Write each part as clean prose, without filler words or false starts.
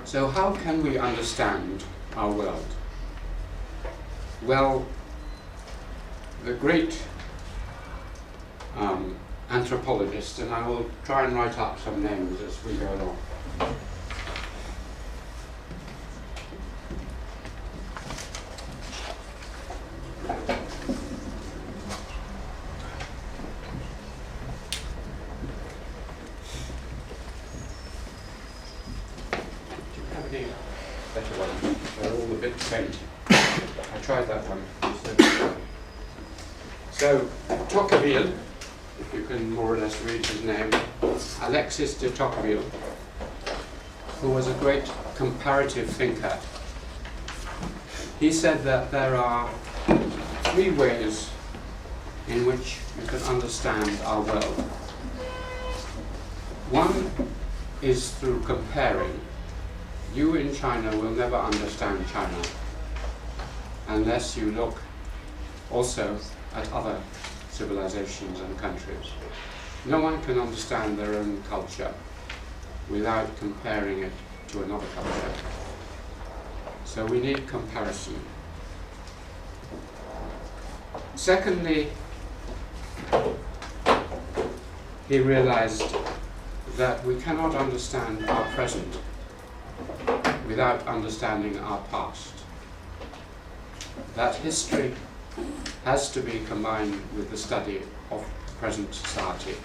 So how can we understand our world? Well, the great anthropologist, and I will try and write up some names as we go along. Better one. They're all a bit faint. I tried that one. So, Tocqueville, if you can more or less read his name, Alexis de Tocqueville, who was a great comparative thinker. He said that there are three ways in which you can understand our world. One is through comparing. You in China will never understand China unless you look also at other civilizations and countries. No one can understand their own culture without comparing it to another culture. So we need comparison. Secondly, he realized that we cannot understand our present without understanding our past. That history has to be combined with the study of present society.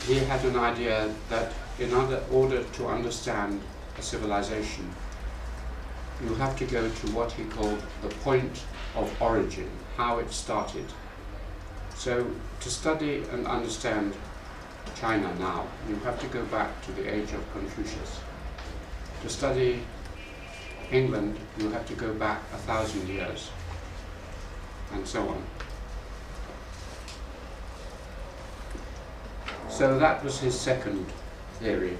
He had an idea that in order to understand a civilization, you have to go to what he called the point of origin, how it started. So to study and understand China now, you have to go back to the age of Confucius. To study England, you have to go back 1,000 years, and so on. So that was his second theory.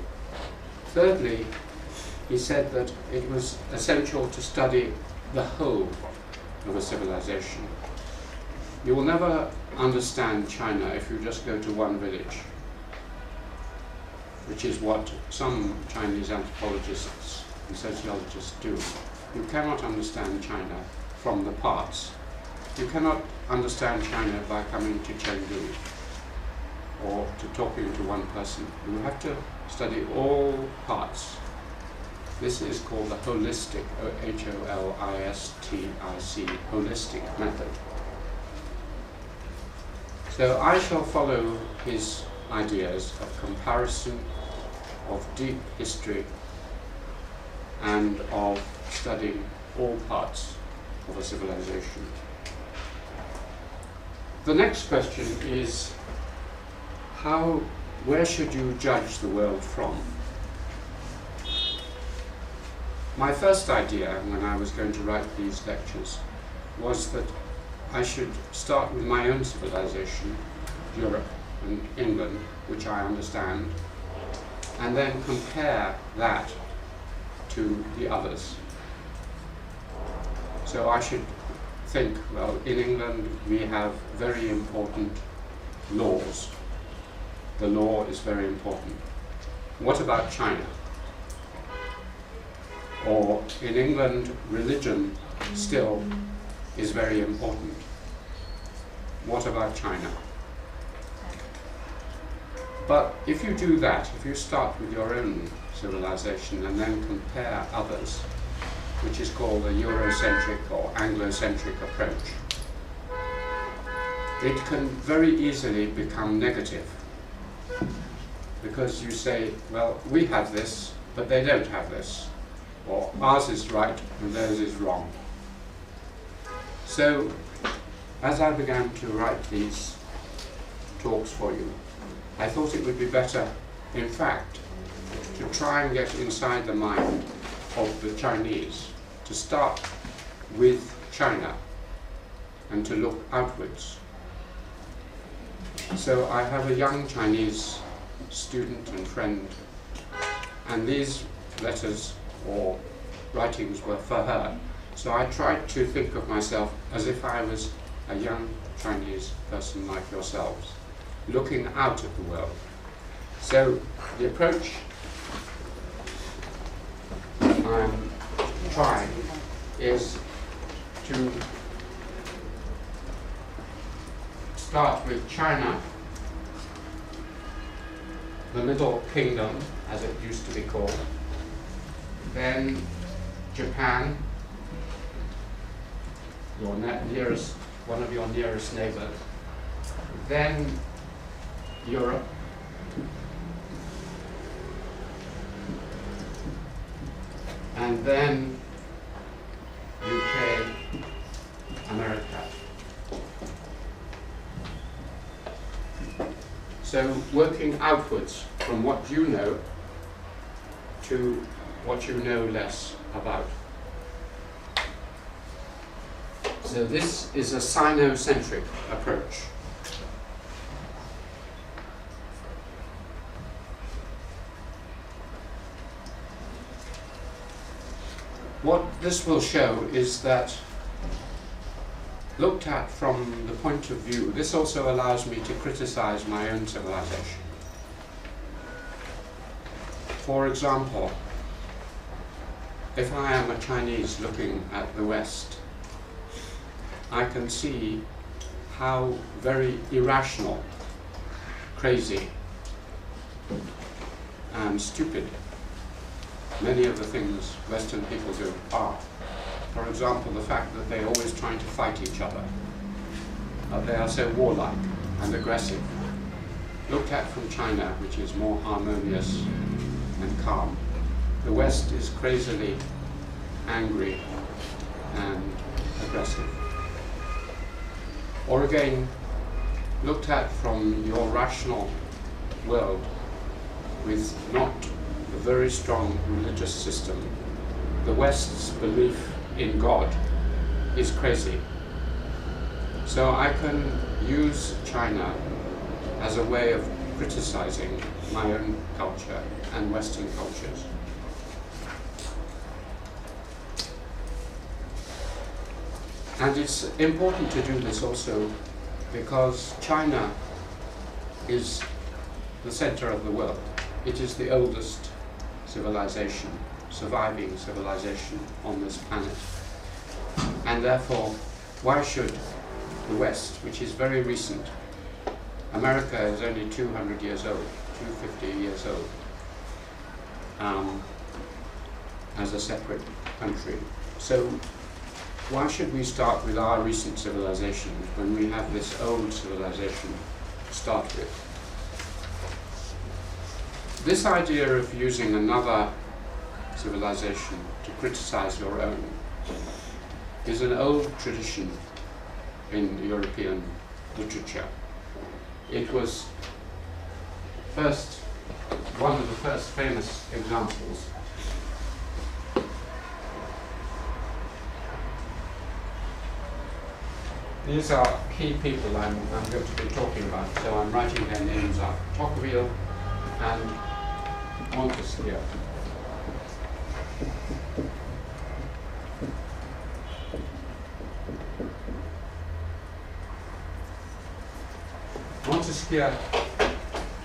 Thirdly, he said that it was essential to study the whole of a civilization. You will never understand China if you just go to one village, which is what some Chinese anthropologists and sociologists do. You cannot understand China from the parts. You cannot understand China by coming to Chengdu or to talking to one person. You have to study all parts. This is called the holistic, H-O-L-I-S-T-I-C, holistic method. So I shall follow his ideas of comparison, of deep history, and of studying all parts of a civilization. The next question is, where should you judge the world from? My first idea when I was going to write these lectures was that I should start with my own civilization, Europe and England, which I understand, and then compare that to the others. So I should think, well, in England we have very important laws. The law is very important. What about China? Or in England, religion still is very important. What about China? But if you do that, if you start with your own civilization and then compare others, which is called a Eurocentric or Anglo-centric approach, it can very easily become negative. Because you say, well, we have this, but they don't have this. Or ours is right and theirs is wrong. So, as I began to write these talks for you, I thought it would be better, in fact, to try and get inside the mind of the Chinese, to start with China and to look outwards. So I have a young Chinese student and friend, and these letters or writings were for her. So I tried to think of myself as if I was a young Chinese person like yourselves, looking out at the world. So the approach I'm trying is to start with China, the Middle Kingdom, as it used to be called, then Japan, your nearest, one of your nearest neighbors, then Europe, and then UK, America. So working outwards from what you know to what you know less about. So this is a Sino-centric approach. What this will show is that, looked at from the point of view, this also allows me to criticize my own civilization. For example, if I am a Chinese looking at the West, I can see how very irrational, crazy, and stupid many of the things Western people do are. For example, the fact that they're always trying to fight each other. They are so warlike and aggressive. Looked at from China, which is more harmonious and calm, the West is crazily angry and aggressive. Or again, looked at from your rational world with not a very strong religious system, the West's belief in God is crazy. So I can use China as a way of criticizing my own culture and Western cultures. And it's important to do this also because China is the center of the world. It is the oldest civilization, surviving civilization on this planet. And therefore, why should the West, which is very recent, America is only 200 years old, 250 years old, as a separate country. So why should we start with our recent civilization when we have this old civilization to start with? This idea of using another civilization to criticize your own is an old tradition in European literature. It was one of the first famous examples. These are key people I'm going to be talking about, so I'm writing their names up. Tocqueville and Montesquieu. Montesquieu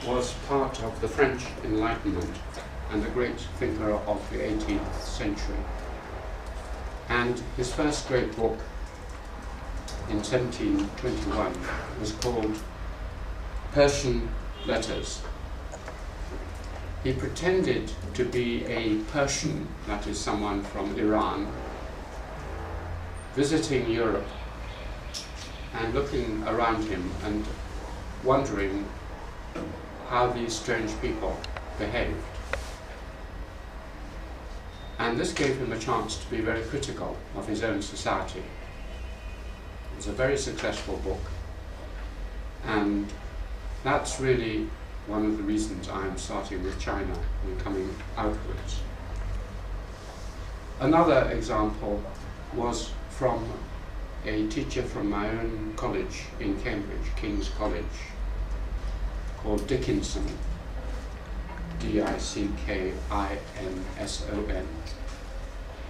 was part of the French Enlightenment and a great thinker of the 18th century. And his first great book in 1721 was called Persian Letters. He pretended to be a Persian, that is someone from Iran, visiting Europe and looking around him and wondering how these strange people behaved. And this gave him a chance to be very critical of his own society. It's a very successful book, and that's really one of the reasons I'm starting with China and coming outwards. Another example was from a teacher from my own college in Cambridge, King's College, called Dickinson, Dickinson.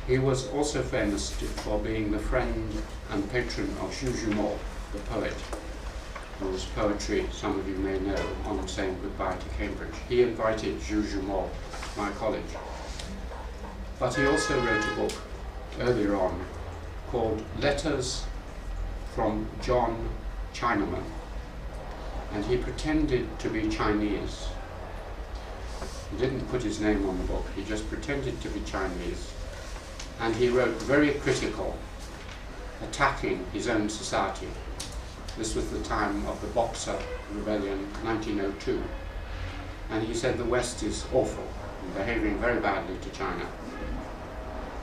He was also famous for being the friend and patron of Zhu Zhumo, the poet, whose poetry some of you may know, on saying goodbye to Cambridge. He invited Zhu Zhumo to my college. But he also wrote a book earlier on called Letters from John Chinaman, and he pretended to be Chinese. He didn't put his name on the book, he just pretended to be Chinese, and he wrote very critical, attacking his own society. This was the time of the Boxer Rebellion, 1902, and he said the West is awful and behaving very badly to China.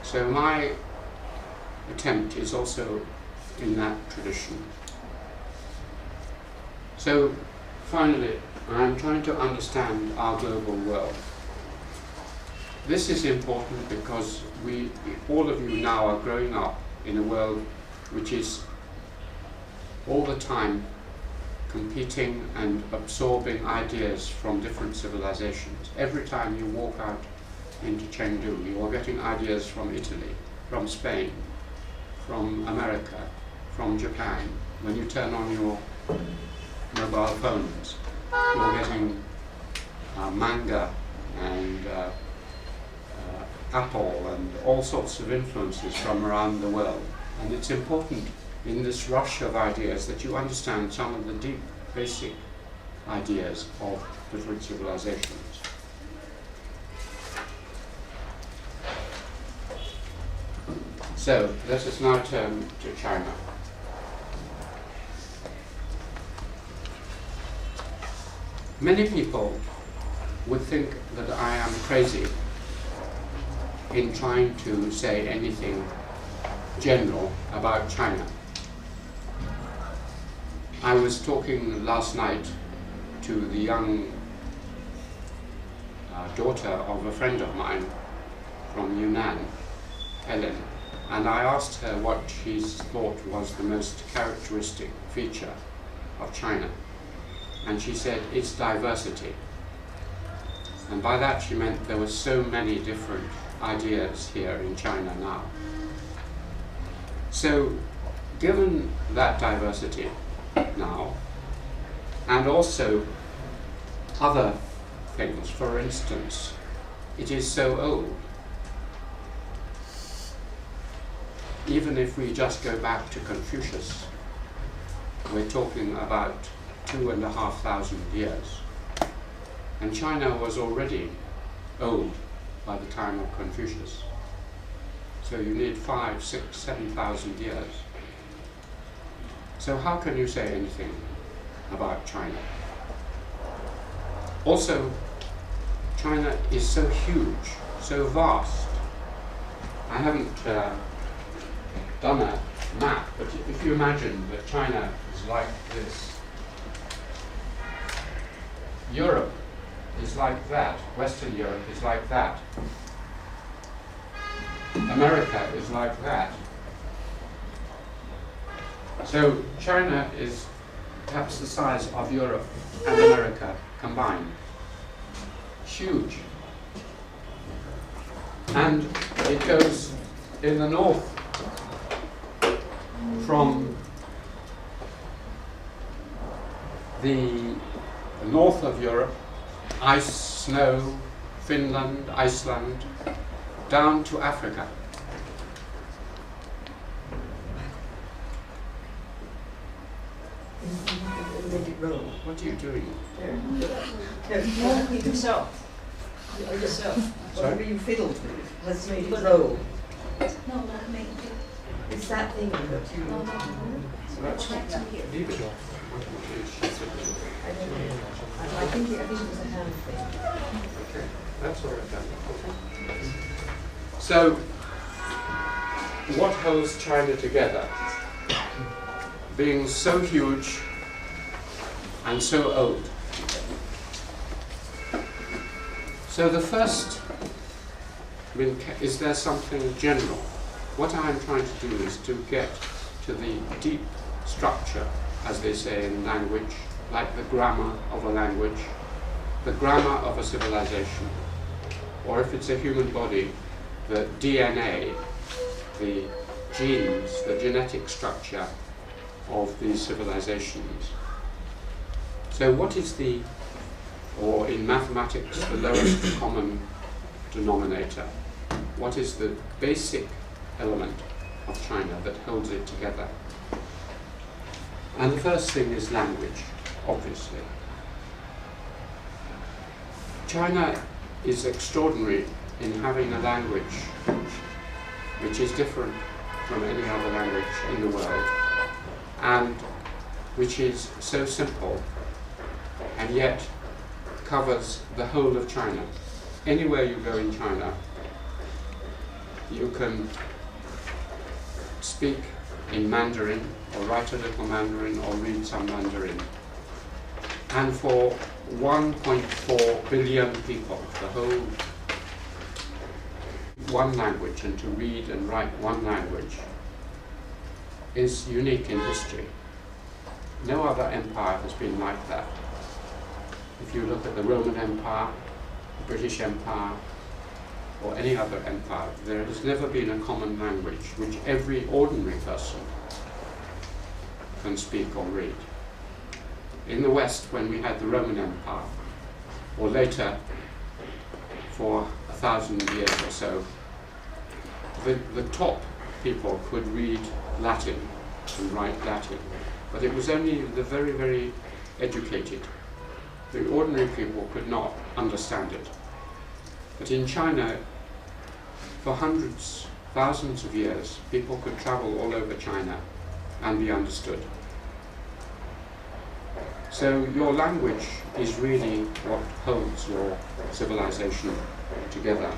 So my attempt is also in that tradition. So finally, I'm trying to understand our global world. This is important because all of you now are growing up in a world which is all the time competing and absorbing ideas from different civilizations. Every time you walk out into Chengdu, you are getting ideas from Italy, from Spain, from America, from Japan. When you turn on your mobile phones, you're getting manga and Apple and all sorts of influences from around the world. And it's important in this rush of ideas that you understand some of the deep, basic ideas of different civilizations. So let us now turn to China. Many people would think that I am crazy in trying to say anything general about China. I was talking last night to the young daughter of a friend of mine from Yunnan, Helen, and I asked her what she thought was the most characteristic feature of China. And she said, it's diversity. And by that she meant there were so many different ideas here in China now. So, given that diversity now, and also other things, for instance, it is so old. Even if we just go back to Confucius, we're talking about 2,500 years. And China was already old by the time of Confucius. So you need 5,000, 6,000, 7,000 years. So how can you say anything about China? Also, China is so huge, so vast. I haven't done a map, but if you imagine that China is like this, Europe is like that, Western Europe is like that, America is like that. So China is perhaps the size of Europe and America combined. Huge. And it goes in the north from the north of Europe, ice, snow, Finland, Iceland, down to Africa. What are you doing? Yourself. Whatever you fiddled with has made it roll. No, not me. It's that thing that you... Leave it off. I don't know. I think it was a hand thing. Okay, that's all right then. So, what holds China together? Being so huge and so old. So the first, is there something general? What I'm trying to do is to get to the deep structure, as they say in language, like the grammar of a language, the grammar of a civilization, or if it's a human body, the DNA, the genes, the genetic structure of these civilizations. So what is the, or in mathematics, the lowest common denominator? what is the basic element of China that holds it together. And the first thing is language, obviously. China is extraordinary in having a language which is different from any other language in the world, and which is so simple and yet covers the whole of China. Anywhere you go in China, you can speak in Mandarin, or write a little Mandarin, or read some Mandarin. And for 1.4 billion people, the whole one language, and to read and write one language is unique in history. No other empire has been like that. If you look at the Roman Empire, the British Empire, or any other empire, there has never been a common language which every ordinary person can speak or read. In the West, when we had the Roman Empire, or later for 1,000 years or so, the top people could read Latin and write Latin, but it was only the very, very educated. The ordinary people could not understand it. But in China, for hundreds, thousands of years, people could travel all over China and be understood. So your language is really what holds your civilization together.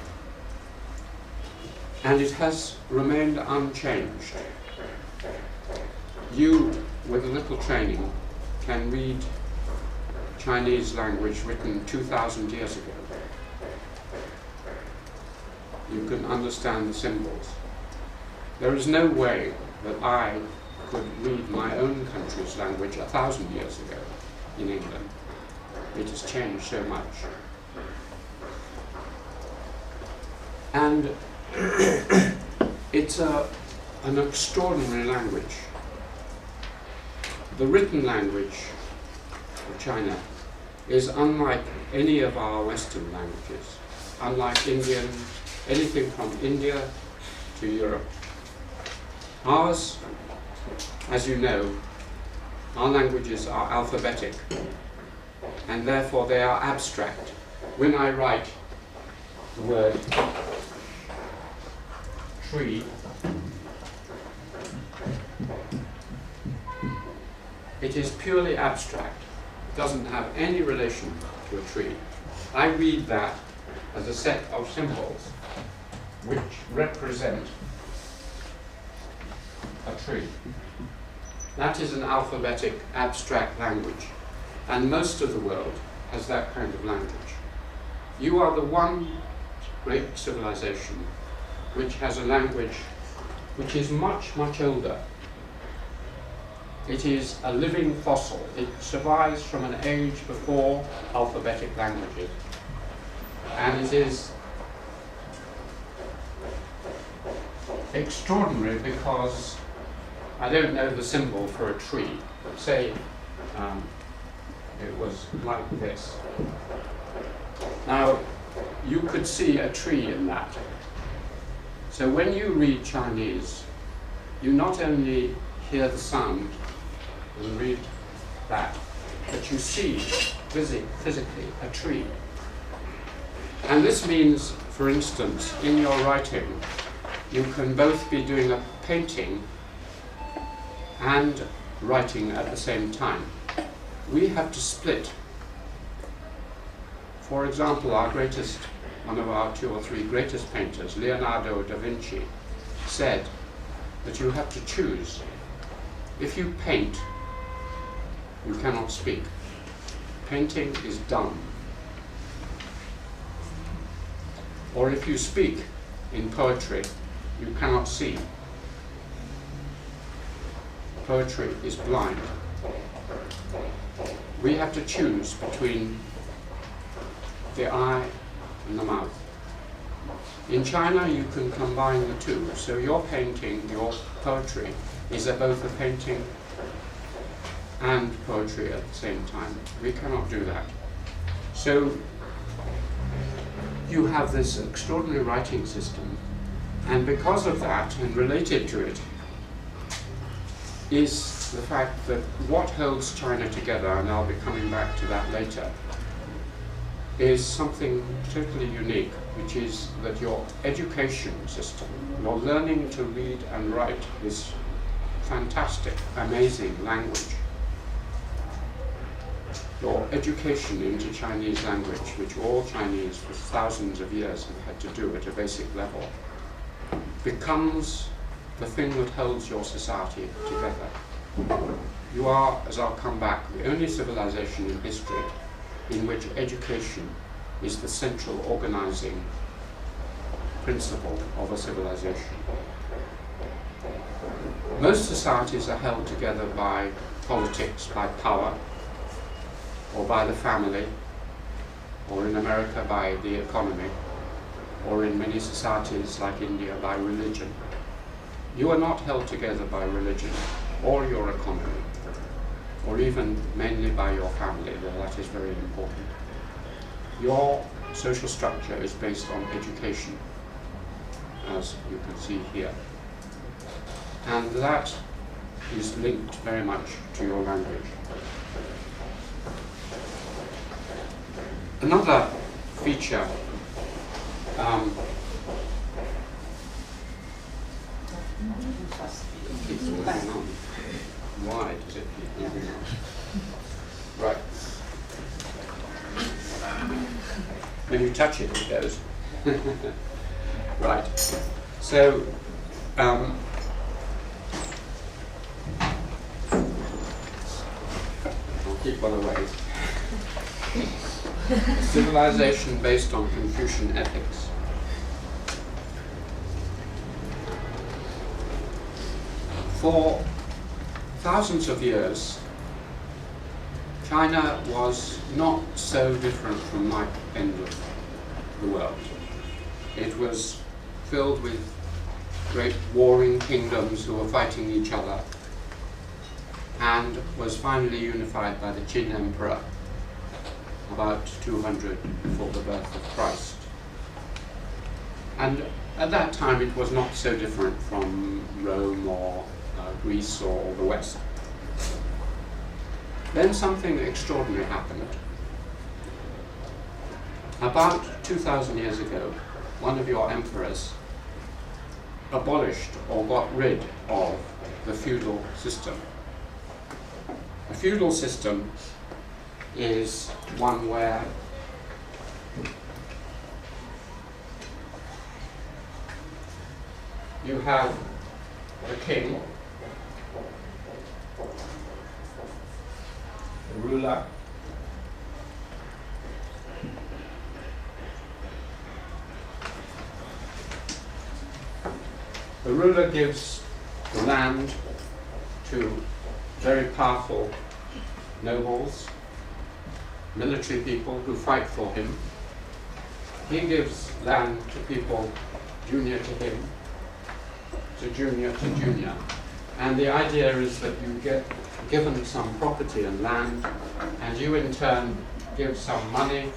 And it has remained unchanged. You, with a little training, can read Chinese language written 2,000 years ago. You can understand the symbols. There is no way that I could read my own country's language 1,000 years ago in England. It has changed so much. And it's an extraordinary language. The written language of China is unlike any of our Western languages, unlike Indian, anything from India to Europe. Ours, as you know, our languages are alphabetic, and therefore they are abstract. When I write the word tree, it is purely abstract. It doesn't have any relation to a tree. I read that as a set of symbols which represent a tree. That is an alphabetic, abstract language, and most of the world has that kind of language. You are the one great civilization which has a language which is much, much older. It is a living fossil. It survives from an age before alphabetic languages, and it is extraordinary because I don't know the symbol for a tree, but say it was like this. Now, you could see a tree in that. So when you read Chinese, you not only hear the sound and read that, but you see physically a tree. And this means, for instance, in your writing, you can both be doing a painting and writing at the same time. We have to split. For example, one of our 2 or 3 greatest painters, Leonardo da Vinci, said that you have to choose. If you paint, you cannot speak. Painting is dumb. Or if you speak in poetry, you cannot see. Poetry is blind. We have to choose between the eye and the mouth. In China, you can combine the two. So your painting, your poetry, is both a painting and poetry at the same time. We cannot do that. So you have this extraordinary writing system And because of that, and related to it, is the fact that what holds China together, and I'll be coming back to that later, is something totally unique, which is that your education system, your learning to read and write this fantastic, amazing language, your education into Chinese language, which all Chinese for thousands of years have had to do at a basic level, becomes the thing that holds your society together. You are, as I'll come back, the only civilization in history in which education is the central organizing principle of a civilization. Most societies are held together by politics, by power, or by the family, or in America by the economy, or in many societies like India by religion. You are not held together by religion or your economy, or even mainly by your family, though that is very important. Your social structure is based on education, as you can see here. And that is linked very much to your language. Another feature keeps moving on. Why does it keep moving on? Right. When you touch it, it goes. Right. So, I'll keep one away. Civilization based on Confucian ethics. For thousands of years, China was not so different from my end of the world. It was filled with great warring kingdoms who were fighting each other, and was finally unified by the Qin Emperor about 200 before the birth of Christ. And at that time it was not so different from Rome or Greece or the West. Then something extraordinary happened. About 2,000 years ago, one of your emperors abolished or got rid of the feudal system. A feudal system is one where you have the king, the ruler, the ruler gives the land to very powerful nobles, military people who fight for him. He gives land to people junior to him, to junior. And the idea is that you get given some property and land, and you in turn give some money,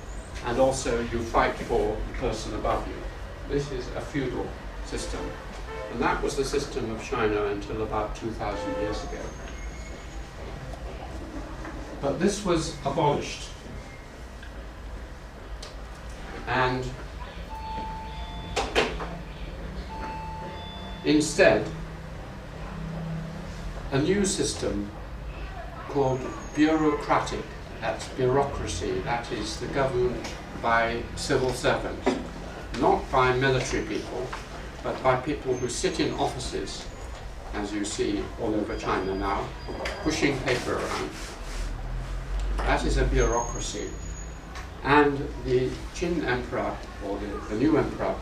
and also you fight for the person above you. This is a feudal system. And that was the system of China until about 2,000 years ago. But this was abolished. And instead, a new system called bureaucratic, that's bureaucracy, that is the government by civil servants, not by military people, but by people who sit in offices, as you see all over China now, pushing paper around. That is a bureaucracy. And the Qin Emperor, or the new emperor,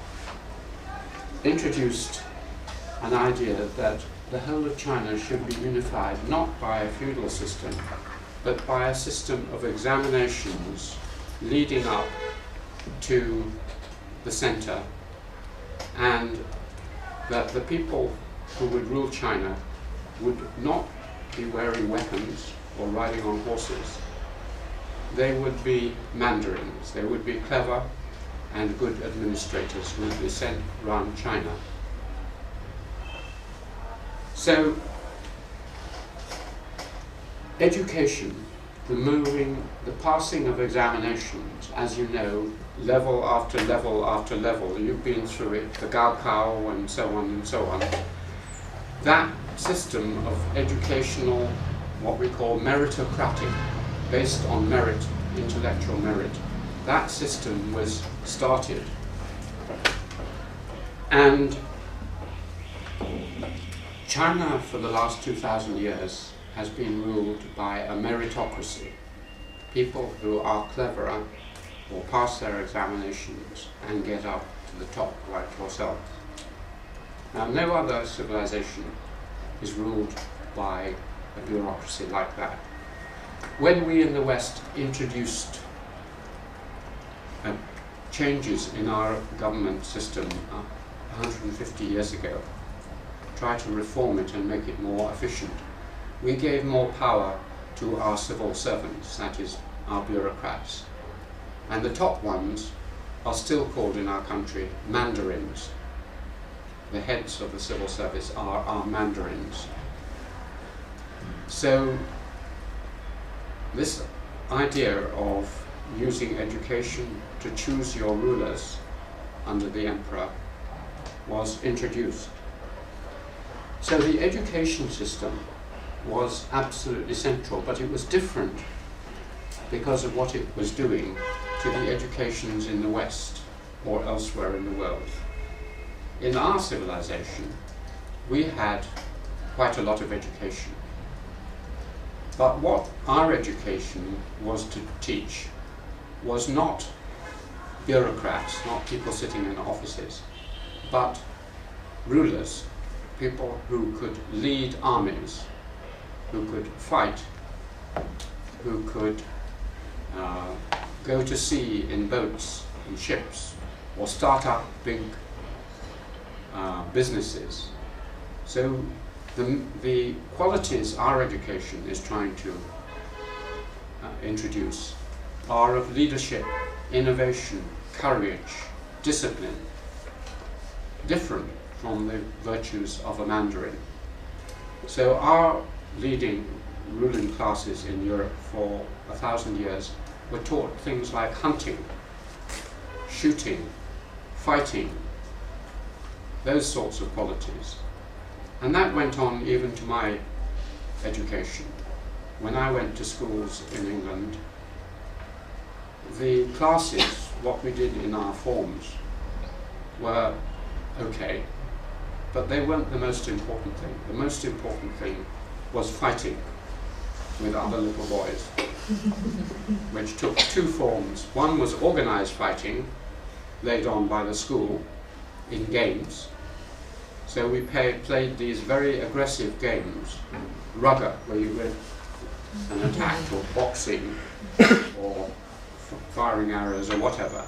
introduced an idea that the whole of China should be unified not by a feudal system, but by a system of examinations leading up to the center, and that the people who would rule China would not be wearing weapons or riding on horses. They would be mandarins. They would be clever and good administrators who would be sent around China So, education, the passing of examinations, as you know, level after level after level, you've been through it, the Gaokao and so on and so on. That system of educational, what we call meritocratic, based on merit, intellectual merit, that system was started. And China, for the last 2,000 years, has been ruled by a meritocracy. People who are cleverer will pass their examinations and get up to the top, like yourself. Now, no other civilization is ruled by a bureaucracy like that. When we in the West introduced changes in our government system 150 years ago, try to reform it and make it more efficient, we gave more power to our civil servants, that is, our bureaucrats. And the top ones are still called in our country mandarins. The heads of the civil service are our mandarins. So this idea of using education to choose your rulers under the emperor was introduced. So the education system was absolutely central, but it was different because of what it was doing to the educations in the West or elsewhere in the world. In our civilization, we had quite a lot of education. But what our education was to teach was not bureaucrats, not people sitting in offices, but rulers, people who could lead armies, who could fight, who could go to sea in boats and ships, or start up big businesses. So the qualities our education is trying to introduce are of leadership, innovation, courage, discipline, different from the virtues of a Mandarin. So our ruling classes in Europe for 1,000 years were taught things like hunting, shooting, fighting, those sorts of qualities. And that went on even to my education. When I went to schools in England, the classes, what we did in our forms, were okay, but they weren't the most important thing. The most important thing was fighting with other little boys, which took two forms. One was organized fighting, laid on by the school in games. So we played these very aggressive games, rugger, where you were an attack, or boxing, or firing arrows, or whatever,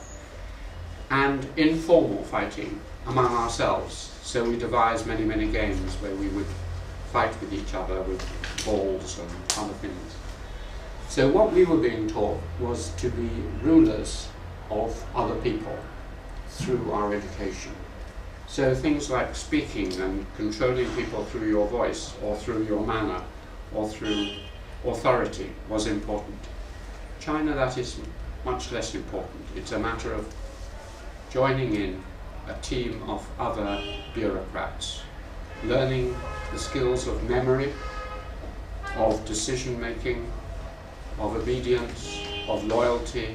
and informal fighting among ourselves. So we devised many, many games where we would fight with each other with balls and other things. So what we were being taught was to be rulers of other people through our education. So things like speaking and controlling people through your voice, or through your manner, or through authority was important. China, that is much less important. It's a matter of joining in a team of other bureaucrats, learning the skills of memory, of decision making, of obedience, of loyalty.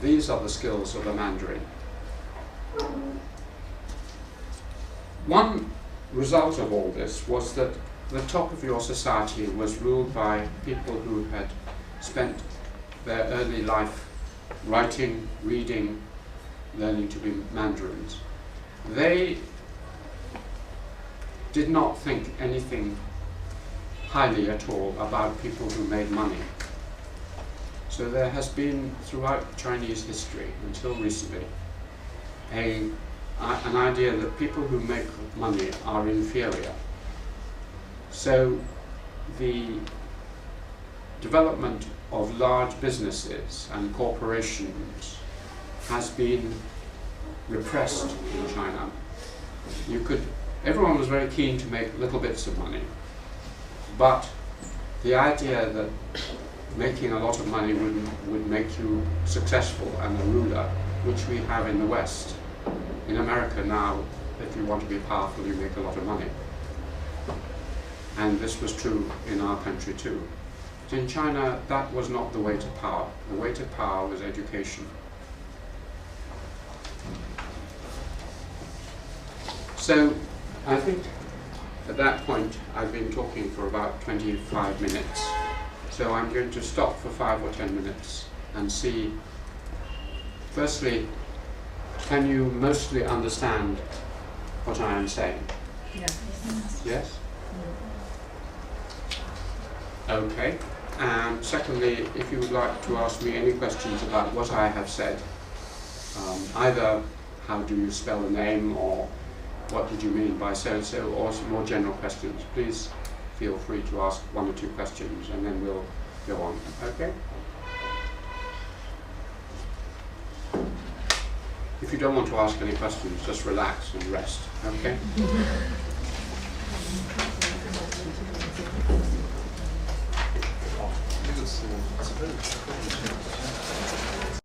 These are the skills of a Mandarin. One result of all this was that the top of your society was ruled by people who had spent their early life writing, reading, learning to be Mandarins. They did not think anything highly at all about people who made money. So there has been, throughout Chinese history, until recently, an idea that people who make money are inferior. So the development of large businesses and corporations has been repressed in China. You could everyone was very keen to make little bits of money, but the idea that making a lot of money would make you successful and a ruler, which we have in the West. In America now, if you want to be powerful, you make a lot of money. And this was true in our country too. But in China, that was not the way to power. The way to power was education. So I think at that point I've been talking for about 25 minutes. So I'm going to stop for 5 or 10 minutes and see, firstly, can you mostly understand what I am saying? Yes. Yes? Okay. And secondly, if you would like to ask me any questions about what I have said, either how do you spell a name, or what did you mean by so-and-so, or some more general questions, please feel free to ask 1 or 2 questions and then we'll go on. Okay? If you don't want to ask any questions, just relax and rest. Okay?